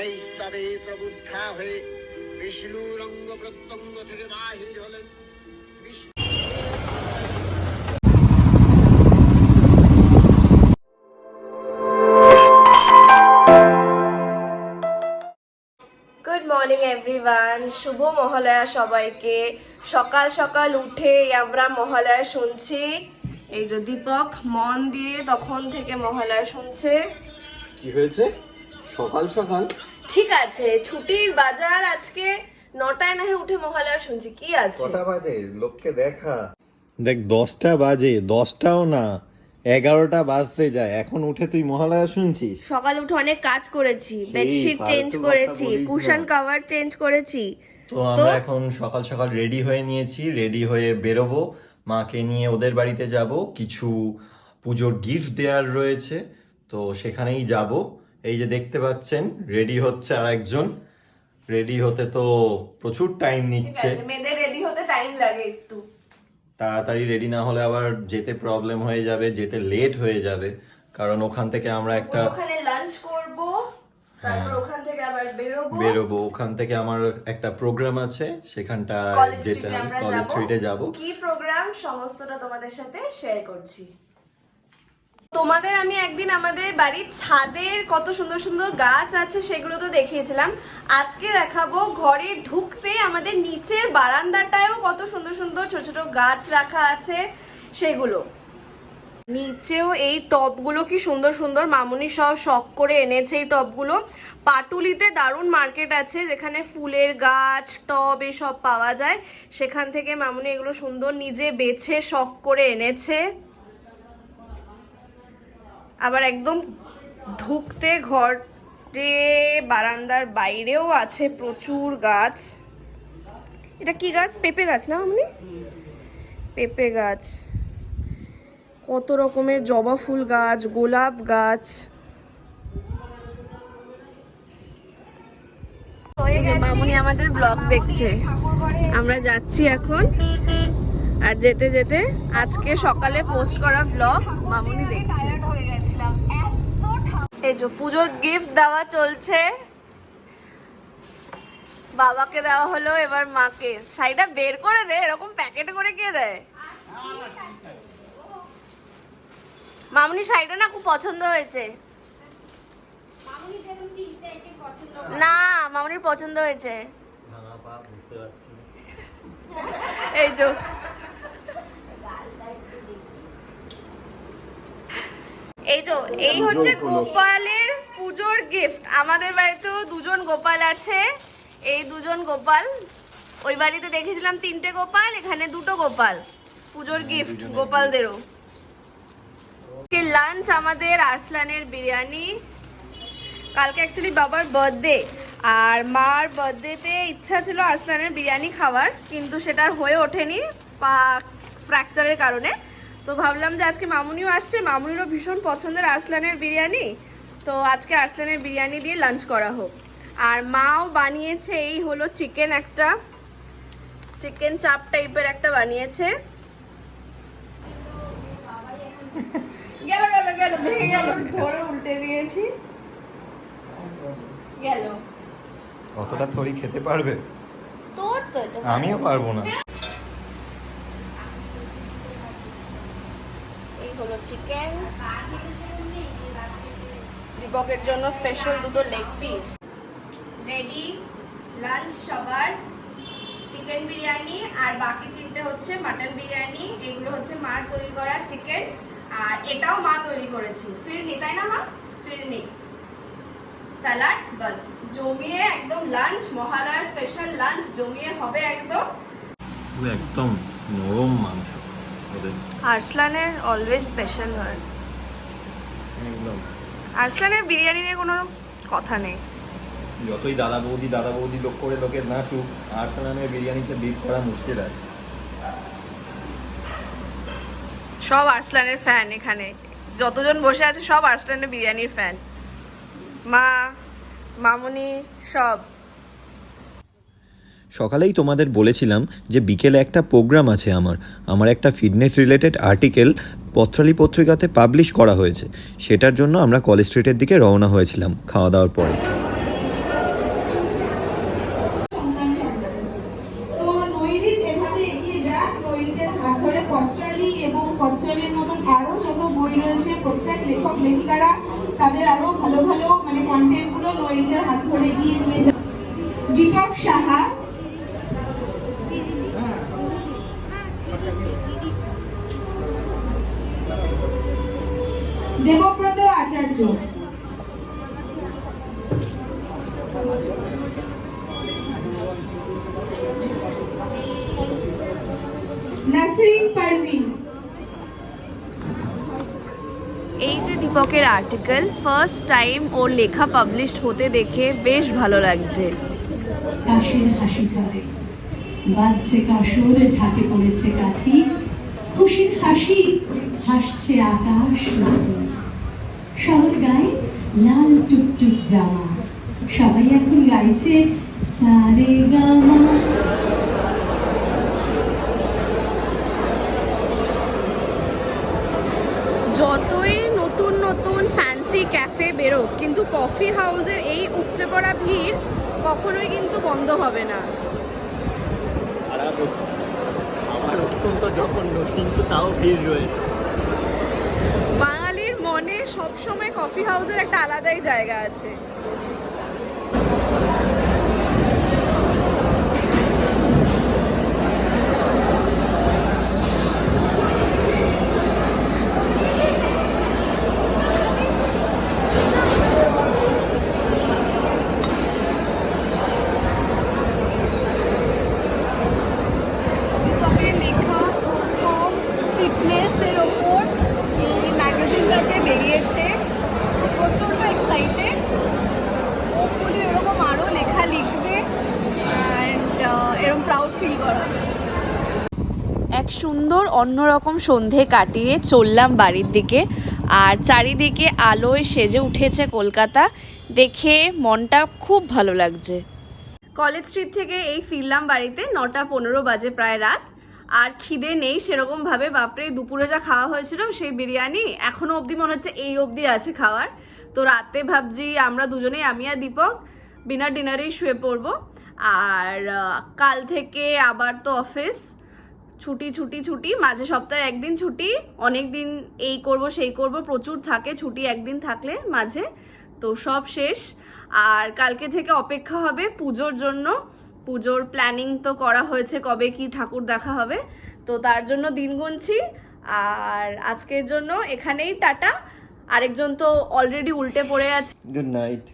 এই স্তরে প্রবুদ্ধা হয়ে বিষ্ণুর অঙ্গ প্রত্যঙ্গ থেকে বাহির হলেন। গুড মর্নিং এভরিওয়ান, শুভ মহালয়া সবাইকে। সকাল সকাল উঠে আমরা মহালয়া শুনছি। এই যে দীপক মন দিয়ে তখন থেকে মহালয়া শুনছে। কি হয়েছে সকাল সকাল? ঠিক আছে, ছুটির বাজার, আজকে 9টায় না উঠে মহালয়া শুনছি। কি আছে? কটা বাজে লোককে দেখা? দেখ 10টা বাজে, 10টাও না 11টা বাজতে যায়, এখন উঠে তুই মহালয়া শুনছিস? সকালে উঠে অনেক কাজ করেছি, সেই বেডশিট চেঞ্জ ফালতু করেছি, কথা বলিস না। কুশন কভার চেঞ্জ করেছি। তো আমরা এখন সকাল সকাল রেডি হয়ে নিয়েছি, রেডি হয়ে বেরোবো। মাকে নিয়ে ওদের বাড়িতে যাব, কিছু পুজোর গিফট দেওয়ার রয়েছে, তো সেখানেই যাব। এই যে দেখতে পাচ্ছেন রেডি হচ্ছে আর একজন। রেডি হতে তো প্রচুর টাইম ঠিক নিচ্ছে, আছে, মেয়েদের রেডি হতে টাইম লাগে একটু। তাড়াতাড়ি রেডি না হলে আবার যেতে প্রবলেম হয়ে যাবে, যেতে লেট হয়ে যাবে, কারণ ওখান থেকে আমরা একটা ওখানে লাঞ্চ করব, তারপর ওখান থেকে আবার বেরোবো। ওখান থেকে আমার একটা প্রোগ্রাম আছে, সেখানটা কলেজ যেতে স্ট্রিটে হবে, আমরা কলেজ স্ট্রিটে যাব। কি প্রোগ্রাম সমস্তটা তোমাদের সাথে শেয়ার করছি। তোমাদের আমি একদিন আমাদের বাড়ির ছাদের কত সুন্দর সুন্দর গাছ আছে সেগুলো তো দেখিয়েছিলাম। আজকে দেখাবো ঘরে ঢুকতে আমাদের নিচের বারান্দাটায়ও কত সুন্দর সুন্দর ছোট ছোট গাছ রাখা আছে সেগুলো। নিচেও এই টবগুলো কি সুন্দর সুন্দর, মামুনি সব শখ করে এনেছে এই টবগুলো। পাটুলিতে দারুণ মার্কেট আছে যেখানে ফুলের গাছ, টব এসব পাওয়া যায়, সেখান থেকে মামুনি এগুলো সুন্দর নিজে বেছে শখ করে এনেছে। আবার একদম ঢুকতে ঘরে বারান্দার বাইরেও আছে প্রচুর গাছ। এটা কি গাছ? পেঁপে গাছ না মামুনি? পেঁপে গাছ, কত রকমের জবা ফুল গাছ, গোলাপ গাছ। মামুনি আমাদের ব্লগ দেখছে, আমরা যাচ্ছি এখন। আর যেতে যেতে আজকে সকালে পোস্ট করা ব্লগ মামুনি দেখছে। এই যে পুজোর গিফট দেওয়া চলছে, বাবাকে দেওয়া হলো, এবার মাকে। শাড়িটা বের করে দে, এরকম প্যাকেটে করে কে দেয়? মামুনি শাড়িটা না খুব পছন্দ হয়েছে। না, মামুনির পছন্দ হয়েছে। এই যে এই হচ্ছে গোপালের পুজোর গিফট। আমাদের বাড়িতেও দুজন গোপাল আছে, এই দুজন গোপাল। ওই বাড়িতে দেখেছিলাম 3টে গোপাল, এখানে 2টো গোপাল। পুজোর গিফট গোপালদেরও। লাঞ্চ আমাদের আরসলানের বিরিয়ানি। কালকে অ্যাকচুয়ালি বাবার বার্থডে, আর মার বার্থডেতে ইচ্ছা ছিল আরসলানের বিরিয়ানি খাওয়ার, কিন্তু সেটা হয়ে ওঠেনি পা ফ্র্যাকচারের কারণে। তো ভাবলাম যে আজকে মামুনিও আসছে, মামুনিরও ভীষণ পছন্দের আরসলানের বিরিয়ানি, তো আজকে আরসলানের বিরিয়ানি দিয়ে লাঞ্চ করা হোক। আর মাও বানিয়েছে এই হলো চিকেন, একটা চিকেন চাপ টাইপের একটা বানিয়েছে। গেল গেল গেল, ভেঙে গেল, ধরে উল্টে দিয়েছি। গেল। অতটা থরি খেতে পারবে? তোর তো এটা আমিও পারবো না। এই হলো চিকেন, দীপকের জন্য স্পেশাল 2টো লেগ পিস। রেডি লাঞ্চ সবার। চিকেন বিরিয়ানি আর বাকি 3টে হচ্ছে মাটন বিরিয়ানি। এগুলো হচ্ছে মার তৈরি করা চিকেন, আর এটাও মা তৈরি করেছে। ফিরনি, তাই না মা? ফিরনি, স্যালাড, বাস জমিয়ে একদম লাঞ্চ, মহালয়ার স্পেশাল লাঞ্চ জমিয়ে হবে একদম। একদম নরম মাংস ওদের। আরসলানের অলওয়েজ স্পেশাল হয়। একদম আরসলানের বিরিয়ানি নিয়ে কোনো কথা নেই। যতই দাদা বৌদি লোক করে লোকের নাচুক, আরসালানের বিরিয়ানিতে বিট করা মুশকিল আছে। সব আরসলানের ফ্যান, এখানে যতজন বসে আছে সব আরসলানের বিরিয়ানির ফ্যান। মা, মামুনি সব। সকালেই তোমাদের বলেছিলাম যে বিকেলে একটা প্রোগ্রাম আছে আমার একটা ফিটনেস রিলেটেড আর্টিকেল পত্রালী পত্রিকাতে পাবলিশ করা হয়েছে, সেটার জন্য আমরা কলেজ স্ট্রিটের দিকে রওনা হয়েছিলাম খাওয়া দাওয়ার পরে। পত্তলের মতন আরো যত বই রয়েছে, প্রত্যেক লেখক লেখিকারা তাদের আরো ভালো ভালো মানে কন্টেন্ট গুলো নোয়েলদের হাত ধরে এগিয়ে নিয়ে যায়। দীপক সাহা, দেবব্রত আচার্য, নাসরিন পারভিন। এই যে দীপকের আর্টিকেল, ফার্স্ট টাইম ওর লেখা পাবলিশড হতে দেখে বেশ ভালো লাগছে। কাশের হাসি ঝরে, বাজছে কাসর, ঢাকে পড়েছে কাঠি, খুশির হাসি হাসছে আকাশ নতুন। সবার গায়ে লাল টুকটুক জামা, সবাই এখন গাইছে সারে গামা। যতই নতুন নতুন ফ্যান্সি ক্যাফে বেরোক, কিন্তু কফি হাউসের এই উপচে পড়া ভিড় কখনোই কিন্তু বন্ধ হবে না। আমার অত্যন্ত জঘন্য, কিন্তু তাও ভিড় রয়েছে। বাঙালির মনে সবসময় কফি হাউসের একটা আলাদাই জায়গা আছে। ফিটনেসের ওপর এই ম্যাগাজিনটাতে বেরিয়েছে, প্রচণ্ড এক্সাইটেড। হোপফুলি এরকম আরও লেখা লিখবে অ্যান্ড এরকম প্রাউড ফিল করাবে। এক সুন্দর অন্যরকম সন্ধে কাটিয়ে চললাম বাড়ির দিকে, আর চারিদিকে আলোয় সেজে উঠেছে কলকাতা, দেখে মনটা খুব ভালো লাগছে। কলেজ স্ট্রিট থেকে এই ফিরলাম বাড়িতে, 9:15 বাজে, প্রায় রাত। আর খিদে নেই সেরকমভাবে, বাপরে দুপুরে যা খাওয়া হয়েছিল সেই বিরিয়ানি এখনও অবধি মনে হচ্ছে এই অবধি আছে খাওয়ার। তো রাতে ভাবছি আমরা দুজনেই, আমি আর দীপক, বিনা ডিনারেই শুয়ে পড়বো। আর কাল থেকে আবার তো অফিস, ছুটি ছুটি ছুটি, মাঝে সপ্তাহে একদিন ছুটি, অনেক দিন এই করব সেই করব, প্রচুর থাকে ছুটি একদিন থাকলে মাঝে। তো সব শেষ। আর কালকে থেকে অপেক্ষা হবে পুজোর জন্য। পুজোর প্ল্যানিং তো করা হয়েছে, কবে কি ঠাকুর দেখা হবে, তো তার জন্য দিন গুনছি। আর আজকের জন্য এখানেই টাটা। আরেকজন তো অলরেডি উল্টে পড়ে আছে। Good night.